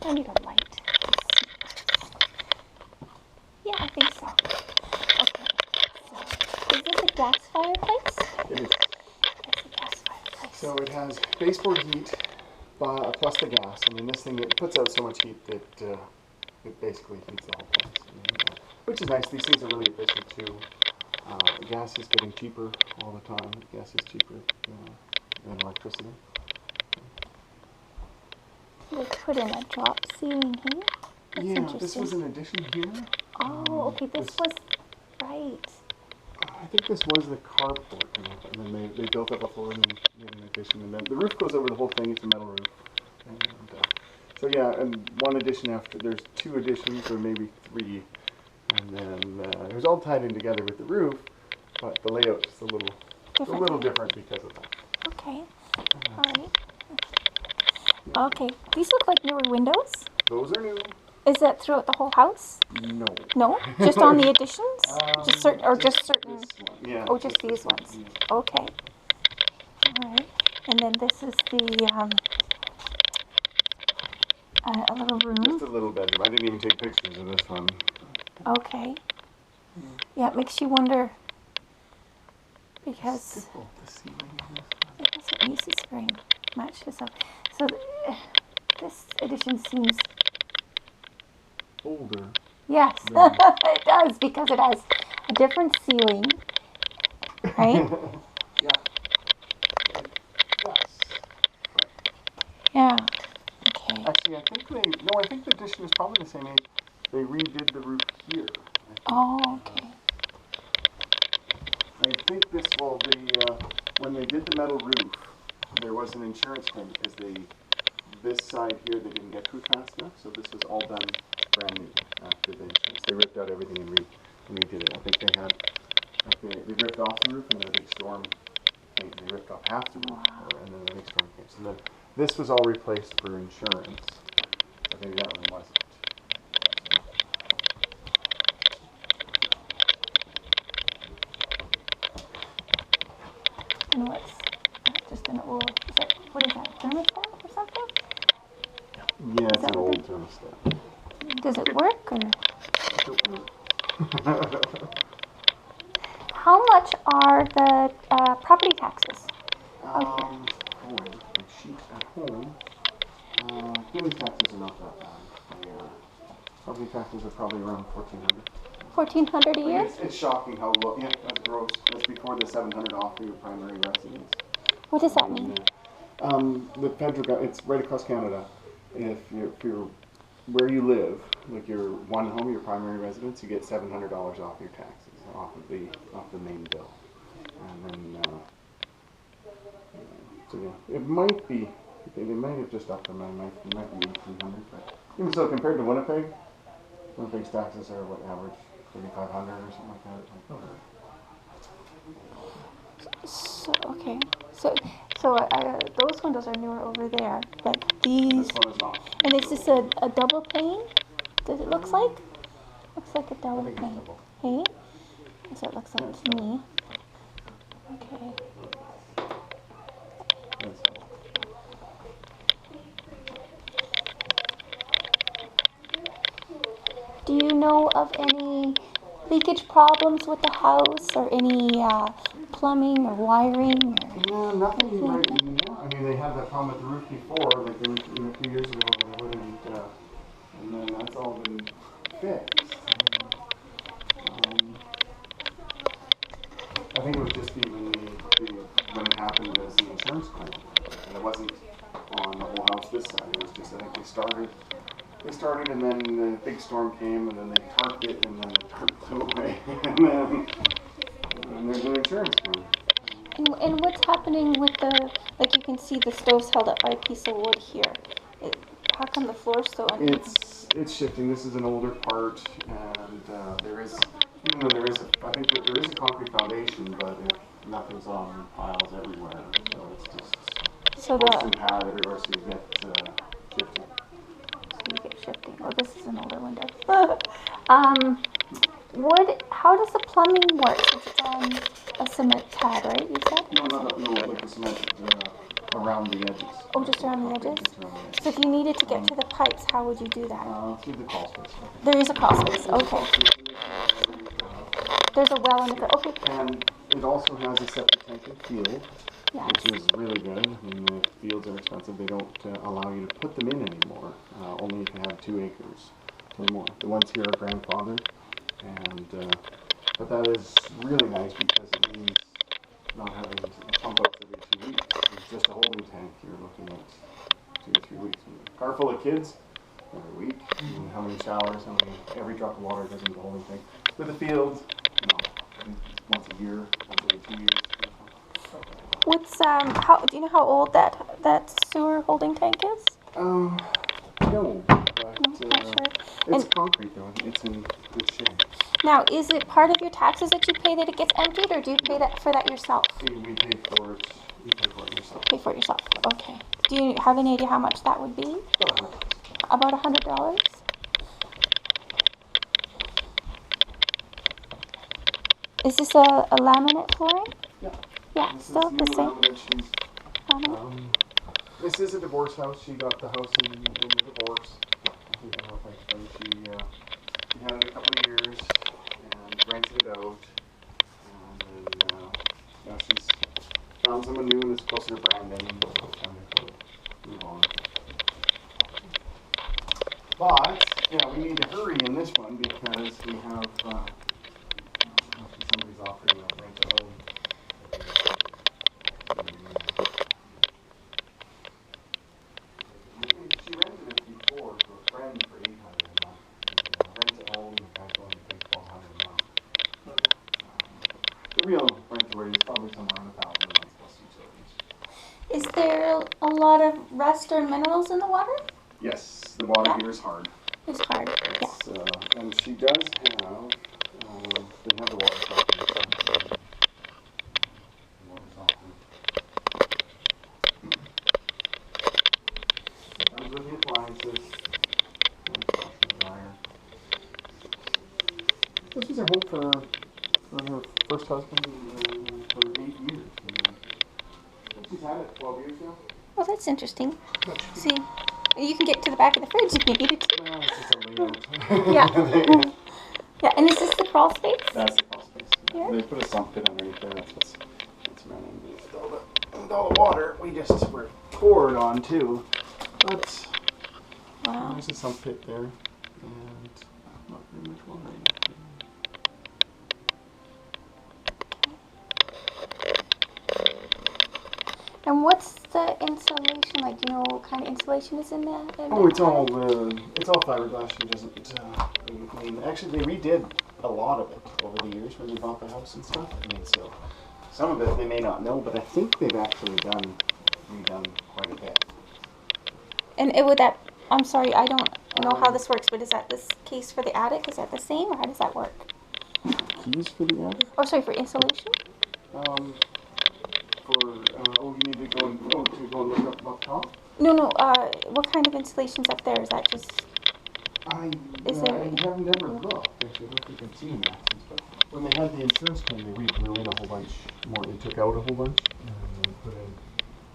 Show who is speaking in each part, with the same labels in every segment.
Speaker 1: I need a light. Yeah, I think so. Okay. So, is this a gas fireplace?
Speaker 2: It is.
Speaker 1: It's a gas fireplace.
Speaker 2: So it has baseboard heat plus the gas. I mean, this thing, it puts out so much heat that it basically heats the whole place. Which is nice. These things are really efficient too. Gas is getting cheaper all the time. Gas is cheaper than electricity.
Speaker 1: They put in a drop ceiling here. That's interesting.
Speaker 2: This was an addition here.
Speaker 1: Oh, okay, this was, right.
Speaker 2: I think this was the carport, and then they built up a floor and then made an addition. And then the roof goes over the whole thing. It's a metal roof. And, so yeah, and one addition after, there's two additions or maybe three. And then it was all tied in together with the roof, but the layout is a little different because of that.
Speaker 1: Okay, all right. Okay, these look like newer windows.
Speaker 2: Those are new.
Speaker 1: Is that throughout the whole house?
Speaker 2: No.
Speaker 1: No? Just on the additions? Just certain?
Speaker 2: This one. Yeah.
Speaker 1: Oh, just these ones. Okay. All right. And then this is the a little room.
Speaker 2: Just a little bedroom. I didn't even take pictures of this one.
Speaker 1: Okay. Yeah, it makes you wonder because
Speaker 2: the ceiling
Speaker 1: it has a Mises frame matches up. So this edition seems
Speaker 2: older.
Speaker 1: Yes, it does because it has a different ceiling, right?
Speaker 2: Yeah. Yes.
Speaker 1: Yeah. Okay.
Speaker 2: Actually, I think the addition is probably the same age. They redid the roof here.
Speaker 1: Oh, okay.
Speaker 2: I think this when they did the metal roof, there was an insurance claim because this side here they didn't get through fast enough, so this was all done brand new after the insurance. They ripped out everything and redid it. I think they ripped off the roof and then a big storm came. They ripped off half the roof and then a big storm came. So then this was all replaced for insurance. I think that one wasn't.
Speaker 1: And what's just an old? What is that? Thermostat or something?
Speaker 2: Yeah, it's an old thermostat.
Speaker 1: Does it work or? How much are the property taxes?
Speaker 2: My sheet at home. Building taxes are not that bad. Property taxes are probably around $1,400.
Speaker 1: $1,400 a year?
Speaker 2: It's shocking how low. Yeah, that's gross. That's before the $700 off for your primary residence.
Speaker 1: What does that mean?
Speaker 2: The federal government, it's right across Canada. If you're where you live, like your one home, your primary residence, you get $700 off your taxes, off the main bill. And then, so yeah, it might be, they might have just upped them, it might be $1,800, but even so, compared to Winnipeg's taxes are what, average $3,500 or something like that.
Speaker 1: So, okay. So those windows are newer over there, but these.
Speaker 2: This one is not.
Speaker 1: And is this a double pane? Does it look like? Looks like a double pane. Hey? That's what it looks like to me. Okay. Do you know of any leakage problems with the house or any plumbing or wiring?
Speaker 2: Yeah, nothing right anymore. I mean, they had that problem with the roof before, like the roof a few years ago, and then that's all been fixed. I think it was just even when it happened as the insurance claim, and it wasn't on the whole house this side. It was just I think they started, and then the big storm came, and then they tarped it, and then the tarp flew away, and there's an insurance claim.
Speaker 1: And what's happening with like you can see the stove's held up by a piece of wood here. How come the floor's so uneven?
Speaker 2: It's shifting. This is an older part, and there is a concrete foundation, but nothing's on piles everywhere, so it's just and pad everywhere, so you get shifting.
Speaker 1: You get shifting. Oh, this is an older window. How does the plumbing work since it's on a cement pad, right? You said?
Speaker 2: No, like the cement. around the edges.
Speaker 1: Oh, just around the edges?
Speaker 2: Just around the edges.
Speaker 1: So if you needed to get to the pipes, how would you do that?
Speaker 2: Through the crawl space.
Speaker 1: There is a crawl space, okay. There's a well in the, okay.
Speaker 2: And it also has a septic tank and field,
Speaker 1: Yeah,
Speaker 2: which is really good. I mean, the fields are expensive. They don't allow you to put them in anymore, only if you have 2 acres or more. The ones here are grandfathered, and but that is really nice because it means not having to pump out every 2 weeks. It's just a holding tank. You're looking at 2 or 3 weeks. And a car full of kids, every week. And how many showers? Every drop of water goes into the holding tank. With the field, once a year, once every 2 years.
Speaker 1: What's, how, do you know how old that sewer holding tank is?
Speaker 2: No, but
Speaker 1: No, not sure.
Speaker 2: it's
Speaker 1: And
Speaker 2: concrete though. It's in good shape.
Speaker 1: now, is it part of your taxes that you pay that it gets emptied, or do you pay that for that yourself?
Speaker 2: We pay for it. You pay for it yourself.
Speaker 1: Pay for it yourself, okay. Do you have any idea how much that would be? About $100? Is this a laminate flooring?
Speaker 2: Yeah.
Speaker 1: Yeah,
Speaker 2: This
Speaker 1: still
Speaker 2: is
Speaker 1: the
Speaker 2: new
Speaker 1: same.
Speaker 2: laminate.
Speaker 1: Laminate.
Speaker 2: This is a divorce house. She got the house in the divorce. I think I don't know if I explained. She had it a couple of years and rented it out. And then now she's found someone new and is closer to Brandon. And it's time to move on. But yeah, we need to hurry in this one because we have somebody's offering a rent to own. She rented it before to a friend for $800 a month. Rent to own, the guy going to pay $1,200 a month. The real rent rate is probably somewhere around $1,000 a month plus utilities.
Speaker 1: Is there a lot of rust or minerals in the water?
Speaker 2: Yes, the water
Speaker 1: Yeah.
Speaker 2: here is hard.
Speaker 1: It's hard, yeah.
Speaker 2: It's, and she does have, they have the water softener. Water softener. Comes with the appliances. And washer and dryer. This was her home for her first husband for 8 years. She's had it 12 years now.
Speaker 1: Well, that's interesting. See, you can get to the back of the fridge if you needed to.
Speaker 2: Well, it's just a layout.
Speaker 1: Yeah. Yeah, and is this the crawl space?
Speaker 2: That's the crawl space.
Speaker 1: Yeah.
Speaker 2: They put a sump pit underneath there. That's what's running. And all the water we just were poured on too. But
Speaker 1: Wow.
Speaker 2: there's a sump pit there, and not very much water in it.
Speaker 1: And what's the insulation like? Do you know what kind of insulation is in there?
Speaker 2: Oh, it's all fiberglass. She doesn't. I mean, actually, they redid a lot of it over the years when they bought the house and stuff. I mean, so some of it they may not know, but I think they've actually redone quite a bit.
Speaker 1: And would that, I'm sorry, I don't know how this works, but is that this case for the attic? Is that the same, or how does that work?
Speaker 2: Keys for the attic?
Speaker 1: Oh, sorry, for insulation?
Speaker 2: You need to go and look up top?
Speaker 1: No, what kind of installation's up there? Is that just,
Speaker 2: I
Speaker 1: Is there-
Speaker 2: have never looked. Actually, I don't think I've seen that. But when they had the insurance claim, they blew in a whole bunch more. They took out a whole bunch and they put in.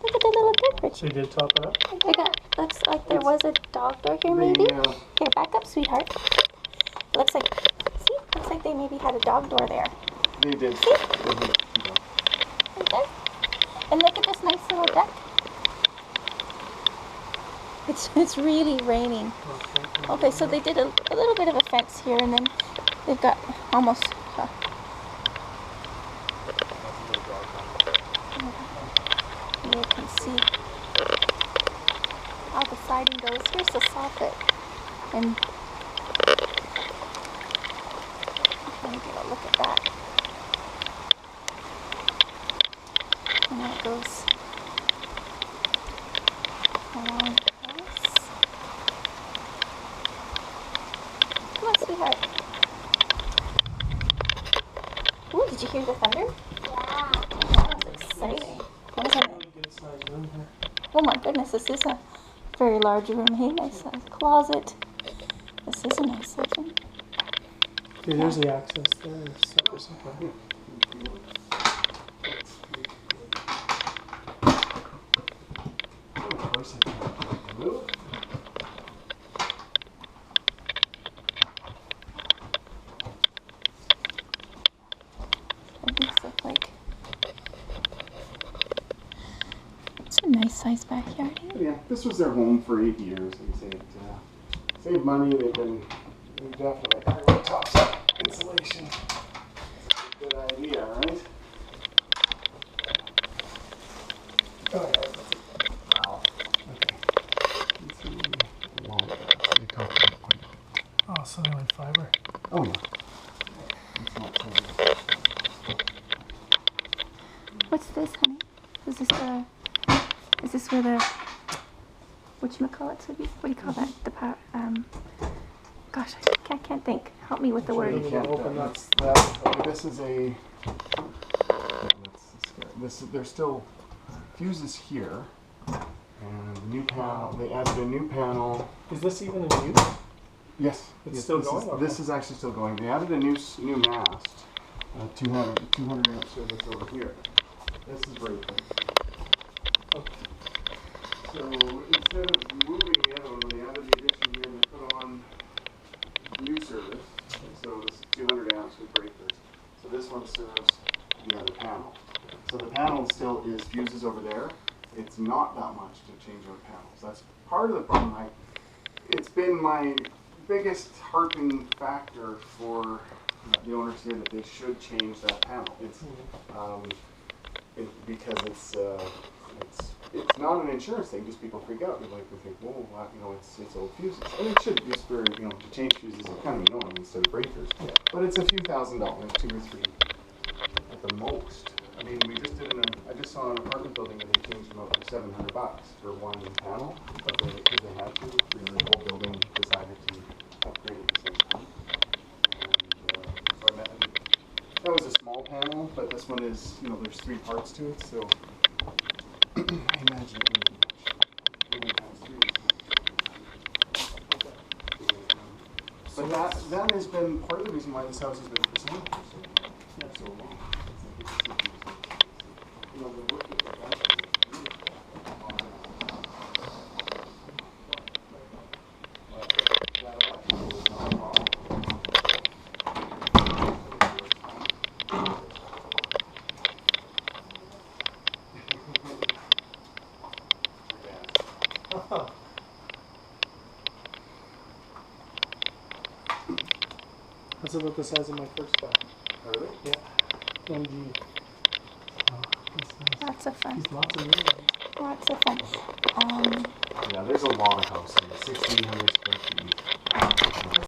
Speaker 1: look at the little beverage.
Speaker 3: They did top it up?
Speaker 1: They got, looks like there was a dog door here maybe. Here, back up, sweetheart. It looks like, see, looks like they maybe had a dog door there.
Speaker 2: They did.
Speaker 1: See? Right there. And look at this nice little deck. It's really raining. Okay, so they did a little bit of a fence here, and then they've got almost. You can see how the siding goes. Here's the soffit, and let me get a look at that. And then it goes along this. Come on, sweetheart. Ooh, did you hear the thunder? Yeah. That was exciting. What is that?
Speaker 3: Good sized room here.
Speaker 1: Oh my goodness, this is a very large room. Hey, nice size closet. This is a nice size room.
Speaker 3: Okay, there's the access there. Separate supply.
Speaker 1: nice sized backyard.
Speaker 2: But yeah, this was their home for 8 years. They saved money. They've definitely everyone tops up insulation. Good idea, right? Oh, yeah. Wow. Okay. Let's see. Wow. They talked about quite a
Speaker 3: Oh, so they went fiber.
Speaker 2: Oh, yeah. It's not so
Speaker 1: What's this, honey? Is this where the whatchamacallit would be? What do you call that? The power, gosh, I can't think. Help me with the word.
Speaker 2: You can't open that. This is a. There's still fuses here, and the new panel. They added a new panel.
Speaker 3: Is this even in use?
Speaker 2: Yes,
Speaker 3: It's still
Speaker 2: this
Speaker 3: going?
Speaker 2: Is,
Speaker 3: Okay.
Speaker 2: this is actually still going. They added a new mast, 200 amp service over here. This is breaking.
Speaker 3: Okay.
Speaker 2: So instead of moving the other one, they added the addition here and they put on new service. So this is 200 amps with breakers. So this one serves the other panel. So the panel still is fuses over there. It's not that much to change out panels. That's part of the problem. It's been my biggest harping factor for the owners here that they should change that panel. It's because it's not an insurance thing. Just people freak out. They think, whoa, it's old fuses, and it should just for to change fuses is kind of annoying instead of breakers. Yeah. But it's a few $1,000s, 2 or 3 at the most. I mean, we just did I just saw an apartment building and they changed them out for $700 for one panel, but because they had to, the whole building decided to upgrade at the same time. And that was a small panel, but this one is, there's 3 parts to it, so I imagine it wouldn't be much. It only has 3. But that has been part of the reason why this house has been for sale for so long. The work that they've done is
Speaker 3: That's about the size of my first car.
Speaker 2: Really?
Speaker 3: Yeah. MG. Oh, that's nice.
Speaker 1: Lots of fun.
Speaker 3: He's lots of room.
Speaker 1: Lots of fun.
Speaker 2: Yeah, there's a lot of houses, 1,600 square feet.